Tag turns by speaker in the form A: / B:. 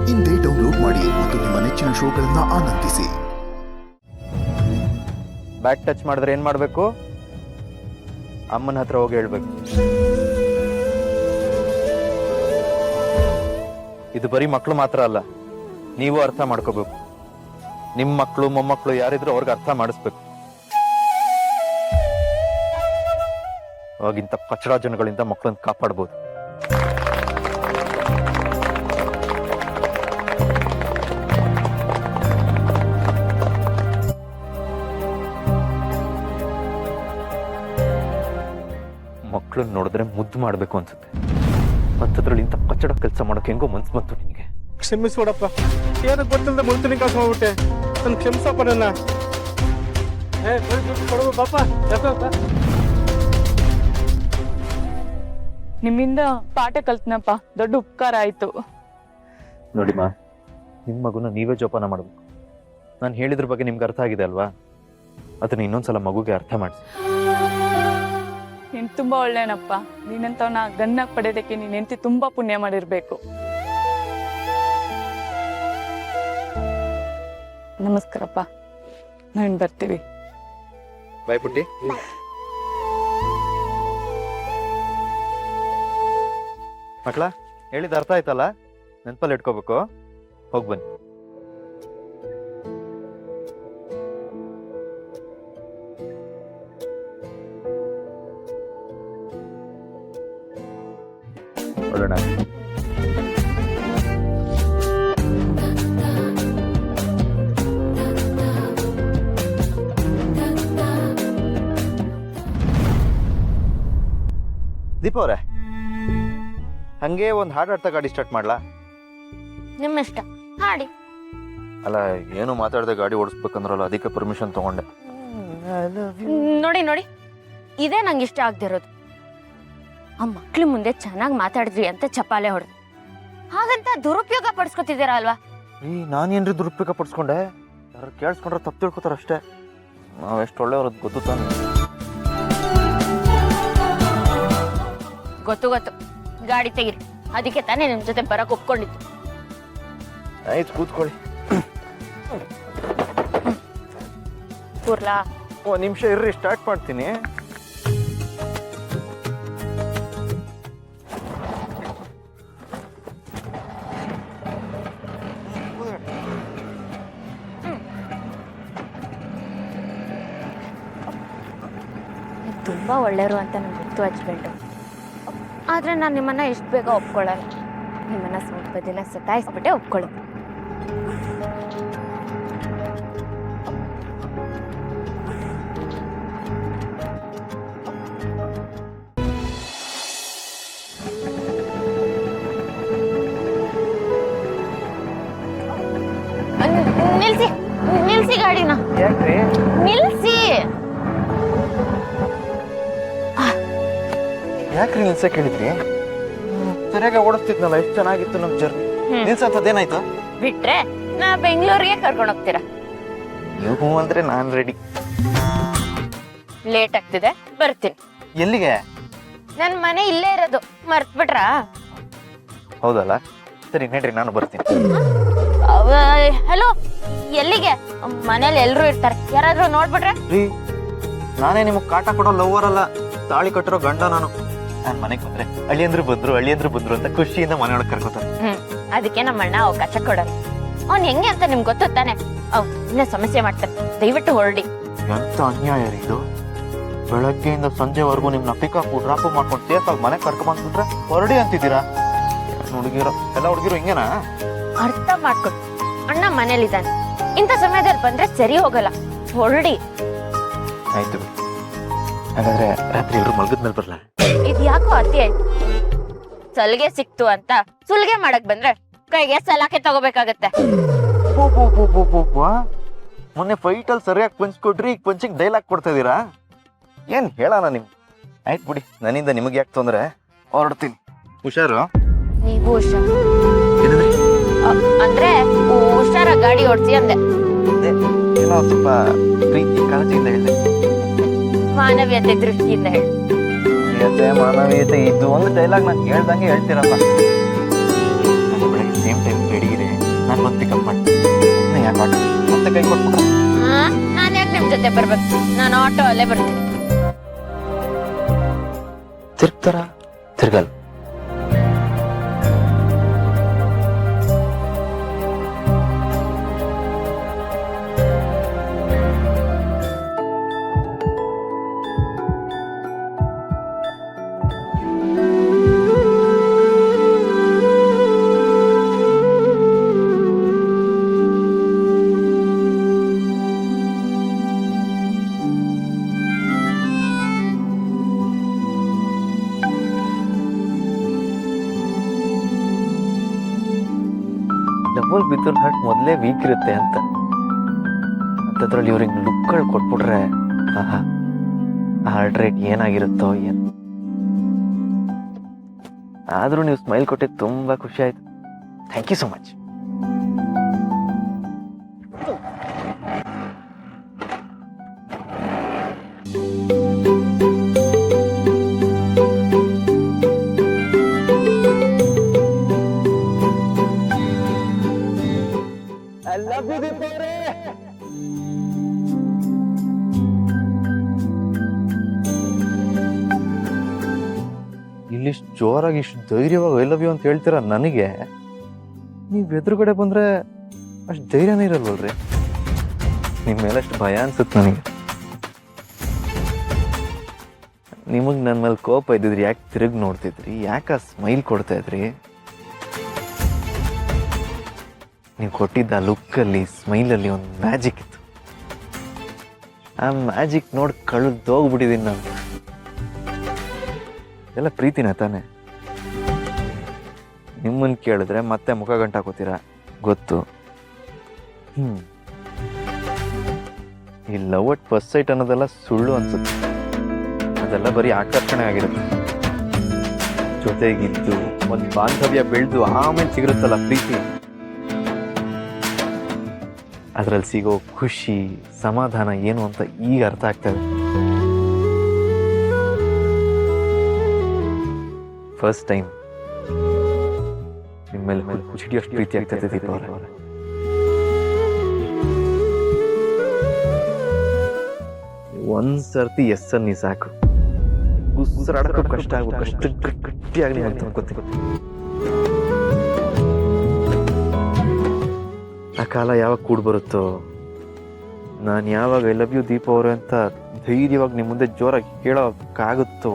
A: ಇಂದೇ ಡೌನ್ಲೋಡ್ ಮಾಡಿ ಮತ್ತು ನಿಮ್ಮ ನೆಚ್ಚಿನ ಶೋಗಳನ್ನ ಆನಂದಿಸಿ.
B: ಬ್ಯಾಟ್ ಟಚ್ ಮಾಡಿದ್ರೆ ಏನ್ ಮಾಡ್ಬೇಕು? ಅಮ್ಮನ ಹತ್ರ ಹೋಗಿ ಹೇಳ್ಬೇಕು. ಇದು ಬರೀ ಮಕ್ಕಳು ಮಾತ್ರ ಅಲ್ಲ, ನೀವು ಅರ್ಥ ಮಾಡ್ಕೋಬೇಕು. ನಿಮ್ಮ ಮಕ್ಕಳು ಮೊಮ್ಮಕ್ಕಳು ಯಾರಿದ್ರು ಅವ್ರಿಗೆ ಅರ್ಥ ಮಾಡಿಸ್ಬೇಕು. ಅವಾಗಿಂತ ಕಚಡ ಜನಗಳಿಂದ ಮಕ್ಕಳನ್ನ ಕಾಪಾಡ್ಬೋದು. ಮಕ್ಕಳನ್ನ ನೋಡಿದ್ರೆ ಮುದ್ದು ಮಾಡ್ಬೇಕು ಅನ್ಸುತ್ತೆ. ಅಂಥದ್ರಲ್ಲಿ ಇಂಥ ಕಚ್ಚಡ ಕೆಲಸ ಮಾಡೋಕೆ ಹೆಂಗೋ ಮನ್ಸು ಬಂತು ನಿನಗೆ.
C: ಕ್ಷಮಿಸ್ಕೊಡಪ್ಪ, ಏನಕ್ಕೆ ಗೊತ್ತಿಲ್ಲದೆ ಮುಳ್ತಿನಿ ಕಾಸು ಮಾಡ್ಬಿಟ್ಟೆ. ನನ್ನ ಕ್ಷಮಿಸಪ್ಪ ನನ್ನ. ಪಾಪ
D: ನಿಮ್ಮಿಂದ ಪಾಠ ಕಲ್ತ್ನಪ್ಪ, ದೊಡ್ಡ ಉಪಕಾರ ಆಯ್ತು.
B: ನೋಡಿಮ್ಮ, ನಿಮ್ಮ ಮಗುನ ನೀವೇ ಜೋಪಾನ ಮಾಡ್ಬೇಕು. ನಾನು ಹೇಳಿದ್ರ ಬಗ್ಗೆ ನಿಮ್ಗೆ ಅರ್ಥ ಆಗಿದೆ ಅಲ್ವಾ? ಅದನ್ನ ಇನ್ನೊಂದ್ಸಲ ಮಗುಗೆ ಅರ್ಥ ಮಾಡಿಸಿ.
D: ನೀನ್ ತುಂಬಾ ಒಳ್ಳೆನಪ್ಪ. ನೀನಂತವನ್ನ ಗನ್ನ ಪಡೆಯೋದಕ್ಕೆ ನೀನ್ ಹೆಂಡತಿ ತುಂಬಾ ಪುಣ್ಯ ಮಾಡಿರ್ಬೇಕು. ನಮಸ್ಕಾರಪ್ಪ, ನಾನ್ ಬರ್ತೀವಿ.
B: ಬಾಯ್ ಪುಟ್ಟಿ. ಮಕ್ಕಳ ಹೇಳಿದ ಅರ್ಥ ಆಯ್ತಲ್ಲ? ನೆನಪಲ್ಲಿ ಇಟ್ಕೋಬೇಕು. ಹೋಗಿ ಬನ್ನಿ. ಹೊರಡೋಣ. ದೀಪ ಅವರೇ, ಹಂಗೆ ಒಂದು ಹಾಡು ಹಾಡ್ತಾ ಗಾಡಿ ಸ್ಟಾರ್ಟ್ ಮಾಡ್ಲಾ?
E: ನಿಮ್ಮ ಇಷ್ಟ, ಹಾಡಿ.
B: ಅಲ್ಲ, ಏನು ಮಾತಾಡದೆ ಗಾಡಿ ಓಡಿಸ್ಬೇಕಂದ್ರಲ್ಲ, ಅದಕ್ಕೆ ಪರ್ಮಿಷನ್ ತಗೊಂಡೆ.
E: ನೋಡಿ ನೋಡಿ, ಇದೇ ನಂಗೆ ಇಷ್ಟ ಆಗ್ದಿರೋದು. ಆ ಮಕ್ಳು ಮುಂದೆ ಚೆನ್ನಾಗಿ ಮಾತಾಡಿದ್ರಿ ಅಂತ ಚಪ್ಪಾಳೆ ಹೊಡೆದು, ಹಾಗಂತ ದುರುಪಯೋಗ ಪಡಿಸ್ಕೊತಿದ್ದೀರಾ ಅಲ್ವಾ?
B: ನಾನೇನ್ರಿ ದುರುಪಯೋಗ ಪಡಿಸ್ಕೊಂಡೆ? ಯಾರು ಕೇಳಿಸ್ಕೊಂಡ್ರೆ ತಪ್ಪು ತಿಳ್ಕೊತಾರ ಅಷ್ಟೇ. ನಾವು ಎಷ್ಟು ಒಳ್ಳೆಯವ್ರದ್ದು ಗೊತ್ತು ತಾನೆ.
E: ಗೊತ್ತು ಗೊತ್ತು, ಗಾಡಿ ತೆಗಿರಿ. ಅದಕ್ಕೆ ತಾನೇ ನಿಮ್ ಜೊತೆ ಬರಕ್ ಒಪ್ಕೊಂಡಿದ್ದು.
B: ಆಯ್ತು, ಕೂತ್ಕೊಳ್ಳಿ.
E: ಕೂರ್ಲಾ?
B: ಒಂದ್ ನಿಮಿಷ ಇರ್ರಿ, ಸ್ಟಾರ್ಟ್ ಮಾಡ್ತೀನಿ.
E: ತುಂಬಾ ಒಳ್ಳೆಯವರು ಅಂತ ನಂಗೆ ಗೊತ್ತು ಹಚ್ಕೊಂಡು. ಆದ್ರೆ ನಾನು ನಿಮ್ಮನ್ನ ಎಷ್ಟು ಬೇಗ ಒಪ್ಕೊಳ್ಳಲ್ಲ. ನಿಮ್ಮನ್ನ ಸ್ವಲ್ಪ ದಿನ ಸತಾಯಿಸ್ಬಿಟ್ಟೆ ಒಪ್ಕೊಳ್ಳೋದು. ನಿಲ್ಸಿ ನಿಲ್ಸಿ ಗಾಡಿನ.
B: ಯಾಕ್ರಿ?
E: ನಿಲ್ಸಿ.
B: ಯಾಕ್ರಿ ನಿಲ್ಸಕ್ ಹೇಳಿದ್ರಿ? ಸರಿಯಾಗಿ ಓಡಿಸ್ತಿದ್ನಲ್ಲ, ಎಷ್ಟು ಚೆನ್ನಾಗಿತ್ತು ನಮ್ ಜರ್ನಿ. ನಿಲ್ಸಂತದೇನಾಯ್ತು?
E: ಬಿಟ್ರೆ ನಾ ಬೆಂಗಳೂರಿಗೆ ಕರ್ಕೊಂಡು ಹೋಗ್ತೀರಾ?
B: ನೀವು ಅಂದ್ರೆ ನಾನ್ ರೆಡಿ.
E: ಲೇಟ್ ಆಗ್ತಿದೆ, ಬರ್ತೀನಿ.
B: ಎಲ್ಲಿಗೆ?
E: ನನ್ ಮನೆ ಇಲ್ಲೇ ಇರೋದು, ಮರ್ತ್ ಬಿಟ್ರಾ?
B: ಹೌದಲ್ಲ, ಸರಿ ನಡ್ರಿ, ನಾನು ಬರ್ತೀನಿ.
E: ಹಲೋ, ಎಲ್ಲಿಗೆ? ಮನೇಲಿ ಎಲ್ರು ಇರ್ತಾರೆ, ಯಾರಾದ್ರೂ ನೋಡ್ಬಿಟ್ರೆ?
B: ರೀ, ನಾನೇ ನಿಮಗ್ ಕಾಟ ಕೊಡೋ ಲವರ್ ಅಲ್ಲ, ತಾಳಿ ಕಟ್ಟಿರೋ ಗಂಡ ನಾನು. ನಾನ್ ಮನೆಗ್ ಬಂದ್ರೆ ಅಳಿಯಂದ್ರು ಬಂದ್ರು ಅಂತ ಖುಷಿಯಿಂದ ಮನೆಯೊಳಗೆ ಕರ್ಕೋತಾರೆ.
E: ಅದಕ್ಕೆ ನಮ್ಮ ಅಣ್ಣ ಅವಕಾಶ ಕೊಡೋರು. ಅವ್ನ್ ಹೆಂಗೆ ಅಂತ ನಿಮ್ಗೆ ಗೊತ್ತು ತಾನೆ. ಇನ್ನೂ ಸಮಸ್ಯೆ ಮಾಡ್ತಾರೆ, ದಯವಿಟ್ಟು ಹೊರಡಿ.
B: ಎಂತ ಅನ್ಯಾಯ ರೀ ಇದು. ಬೆಳಗ್ಗೆಯಿಂದ ಸಂಜೆವರೆಗೂ ನಿಮ್ನ ಪಿಕಪ್ ಡ್ರಾಪ್ ಮಾಡ್ಕೊಂಡು ಸೇಫ್ ಆಗಿ ಮನೆಗೆ ಕರ್ಕೊಂಡ್ಬಿಟ್ರೆ ಹೊರಡಿ ಅಂತಿದ್ದೀರಾ? ಹುಡುಗಿರೋ ಎಲ್ಲ ಹುಡುಗಿರು ಹಿಂಗೇನಾ?
E: ಅರ್ಥ ಮಾಡ್ಕೊಂಡು, ಅಣ್ಣ ಮನೇಲಿದ್ದಾನೆ. ಇಂಥ ಸಮಯದಲ್ಲಿ ಬಂದ್ರೆ ಸರಿ ಹೋಗಲ್ಲ, ಹೊರಡಿ.
B: ಆಯ್ತು, ಹಾಗಾದ್ರೆ ರಾತ್ರಿ ಇವ್ರು ಮಲ್ಗದ್ಮೇಲೆ ಬರ್ಲಾ?
E: ಇದು ಯಾಕೋ ಅತಿ ಆಯ್ತು. ಸಲ್ಗೆ ಸಿಕ್ತು ಅಂತ ಸುಲ್ಗೆ ಮಾಡಕ್ ಬಂದ್ರೆ ಕೈಗೆ ಸಲಾಕೆ ತಗೋಬೇಕಾಗತ್ತೆ.
B: ಮೊನ್ನೆ ಫೈಟ್ ಅಲ್ಲಿ ಸರಿಯಾಗಿ ಪಂಚ್ ಕೊಟ್ರಿ, ಈಗ ಪಂಚಿಗೆ ಡೈಲಾಗ್ ಕೊಡ್ತಾ ಇದೀರಾ? ಏನ್ ಹೇಳೋಣ ನಿಮ್? ಆಯ್ತು ಬಿಡಿ, ನನ್ನಿಂದ ನಿಮಗೆ ಯಾಕೆ ತೊಂದ್ರೆ? ಹೊರಡ್ತೀನಿ. ಹುಷಾರು.
E: ನೀವು ಹುಷಾರ್ ಅಂದ್ರೆ ಹುಷಾರ ಗಾಡಿ ಓಡಿಸಿ ಅಂದೆ.
B: ಏನೋ ಸ್ವಲ್ಪ ಪ್ರೀತಿ ಕಾಳಜಿಯಿಂದ ಹೇಳಿದೆ.
E: ಮಾನವೀಯತೆ ದೃಷ್ಟಿಯಿಂದ ಹೇಳಿ.
B: ಮಾನವೀಯತೆ ಇದು ಒಂದು ಡೈಲಾಗ್ ನಾನು ಹೇಳ್ದಂಗೆ ಹೇಳ್ತೀರಲ್ಲ. ಬೆಳಗ್ಗೆ ಸೇಮ್ ಟೈಮ್ ರೆಡಿಗಿರಿ.
E: ಜೊತೆ ಬರ್ಬೇಕು. ನಾನು ಆಟೋ ಅಲ್ಲೇ ಬರ್ತೀನಿ.
B: ತಿರ್ಗ್ತಾರ ತಿರ್ಗಲ್. ಡಬಲ್ ಬಿದ್ದರ್ ಹರ್ಟ್ ಮೊದಲೇ ವೀಕ್ ಇರುತ್ತೆ ಅಂತ ಅಂಥದ್ರಲ್ಲಿ ಇವ್ರಿಗೆ ಲುಕ್ಗಳು ಕೊಟ್ಬಿಟ್ರೆ ಆಹಾ ಹಾರ್ಟ್ ರೇಟ್ ಏನಾಗಿರುತ್ತೋ ಏನು. ಆದರೂ ನೀವು ಸ್ಮೈಲ್ ಕೊಟ್ಟಿದ್ದು ತುಂಬ ಖುಷಿ ಆಯ್ತು. Thank you so much. ಇಲ್ಲಿಷ್ಟು ಜೋರಾಗಿ ಇಷ್ಟು ಧೈರ್ಯವಾಗಿ ಐ ಲವ್ ಯು ಅಂತ ಹೇಳ್ತೀರ ನನಗೆ. ನೀವು ಎದುರುಗಡೆ ಬಂದ್ರೆ ಅಷ್ಟು ಧೈರ್ಯನೇ ಇರಲ್ವಲ್ರಿ. ನಿಮ್ಮ ಮೇಲೆ ಅಷ್ಟು ಭಯ ಅನ್ಸುತ್ತೆ ನನಗೆ. ನಿಮಗೆ ನನ್ನ ಮೇಲೆ ಕೋಪ ಇದ್ದಿದ್ರಿ, ಯಾಕೆ ತಿರುಗಿ ನೋಡ್ತಿದ್ರಿ, ಯಾಕೆ ಆ ಸ್ಮೈಲ್ ಕೊಡ್ತಾ ಇದ್ರಿ? ನೀವು ಕೊಟ್ಟಿದ್ದ ಆ ಲುಕ್ಕಲ್ಲಿ ಸ್ಮೈಲಲ್ಲಿ ಒಂದು ಮ್ಯಾಜಿಕ್ ಇತ್ತು. ಆ ಮ್ಯಾಜಿಕ್ ನೋಡಿ ಕಳೆದೋಗ್ಬಿಟ್ಟಿದ್ದೀನಿ ನಾನು. ಎಲ್ಲ ಪ್ರೀತಿನ ತಾನೆ. ನಿಮ್ಮನ್ನು ಕೇಳಿದ್ರೆ ಮತ್ತೆ ಮುಖ ಗಂಟಾಕೋತೀರ ಗೊತ್ತು. ಈ ಲವ್ ಅಟ್ ಫಸ್ಟ್ ಸೈಟ್ ಅನ್ನೋದೆಲ್ಲ ಸುಳ್ಳು ಅನ್ಸುತ್ತೆ. ಅದೆಲ್ಲ ಬರೀ ಆಕರ್ಷಣೆ ಆಗಿರುತ್ತೆ. ಜೊತೆಗಿದ್ದು ಒಂದು ಬಾಂಧವ್ಯ ಬೆಳೆದು ಆಮೇಲೆ ಸಿಗಿರುತ್ತಲ್ಲ ಪ್ರೀತಿ, ಅದರಲ್ಲಿ ಸಿಗೋ ಖುಷಿ ಸಮಾಧಾನ ಏನು ಅಂತ ಈಗ ಅರ್ಥ ಆಗ್ತದೆ. ಫಸ್ಟ್ ಟೈಮ್ ನಿಮ್ಮ ಮೇಲೆ ಹುಚ್ಚಿಡಿಯೋಷ್ಟು ಪ್ರೀತಿ ಆಗ್ತದೆ ದೀಪ ಅವರೇ. ಒಂದ್ಸರ್ತಿ ಎಸ್ ಅನ್ನಿ ಸಾಕು. ಉಸಿರಾಡಕ್ಕೂ ಕಷ್ಟ ಆಗ್ಬೇಕು, ಅಷ್ಟು ಗಟ್ಟಿಯಾಗಿ ಆಗ್ತದೆ ಗೊತ್ತಿಲ್ಲ. ಆ ಕಾಲ ಯಾವಾಗ ಕೂಡ್ ಬರುತ್ತೋ, ನಾನು ಯಾವಾಗ ಐ ಲವ್ ಯು ದೀಪ ಅವರೇ ಅಂತ ಧೈರ್ಯವಾಗಿ ನಿಮ್ಮ ಮುಂದೆ ಜೋರಾಗಿ ಕೇಳೋಕ್ಕಾಗುತ್ತೋ